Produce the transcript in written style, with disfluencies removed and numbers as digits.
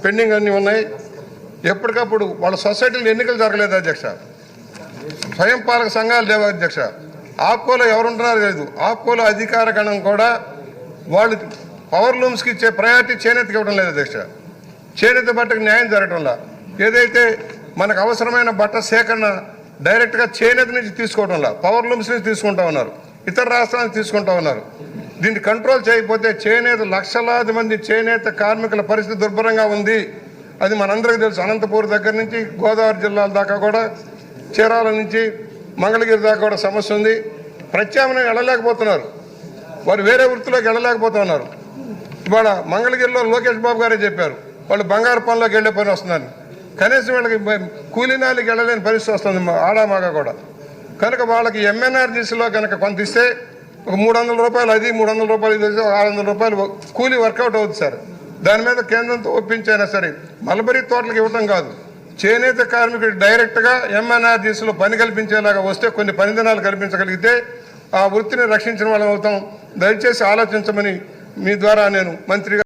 Pending అన్నీ ఉన్నాయి. ఎప్పటికప్పుడు వాళ్ళ సొసైటీలో ఎన్నికలు జరగలేదు అధ్యక్ష. స్వయం పాలక సంఘాలు లేవు అధ్యక్ష. ఆప్కోలో ఎవరుంటున్నారు లేదు. ఆప్కోలో అధికార గణం కూడా వాళ్ళు పవర్ లూమ్స్కి ఇచ్చే ప్రయారిటీ చేనేతకి ఇవ్వడం లేదు అధ్యక్ష. చేనేత బట్టకు న్యాయం జరగటంలా. ఏదైతే మనకు అవసరమైన బట్ట సేకరణ డైరెక్ట్గా చేనేత నుంచి తీసుకోవడంలా, పవర్ లూమ్స్ నుంచి తీసుకుంటా ఉన్నారు, ఇతర రాష్ట్రాలకు తీసుకుంటా ఉన్నారు. దీన్ని కంట్రోల్ చేయకపోతే చేనేత లక్షలాది మంది చేనేత కార్మికుల పరిస్థితి దుర్భరంగా ఉంది. అది మనందరికీ తెలుసు. అనంతపూర్ దగ్గర నుంచి గోదావరి జిల్లాల దాకా కూడా, చీరాల నుంచి మంగళగిరి దాకా కూడా సమస్య ఉంది. ప్రత్యామ్నాయం వెళ్ళలేకపోతున్నారు. వారు వేరే వృత్తిలోకి వెళ్ళలేకపోతున్నారు. ఇవాళ మంగళగిరిలో లోకేష్ బాబు గారే చెప్పారు, వాళ్ళు బంగారు పనులోకి వెళ్ళే పని వస్తుందని. కనీసం వీళ్ళకి కూలీనాలికి వెళ్ళలేని పరిస్థితి వస్తుంది ఆడామాగా కూడా. కనుక వాళ్ళకి ఎంఎన్ఆర్జీసీలో కనుక కొంత ఇస్తే ఒక 300 రూపాయలు, అది 300 రూపాయలు, ఇది 600 రూపాయలు కూలీ వర్కౌట్ అవుతుంది సార్. దాని మీద కేంద్రంతో ఒప్పించైనా సరే మల్బరీ తోటలకు ఇవ్వటం కాదు, చేనేత కార్మికుడు డైరెక్ట్గా ఎంఎన్ఆర్జీసీలో పని కల్పించేలాగా వస్తే, కొన్ని పని దినాలు కల్పించగలిగితే ఆ వృత్తిని రక్షించిన వాళ్ళం అవుతాం. దయచేసి ఆలోచించమని మీ ద్వారా నేను మంత్రిగా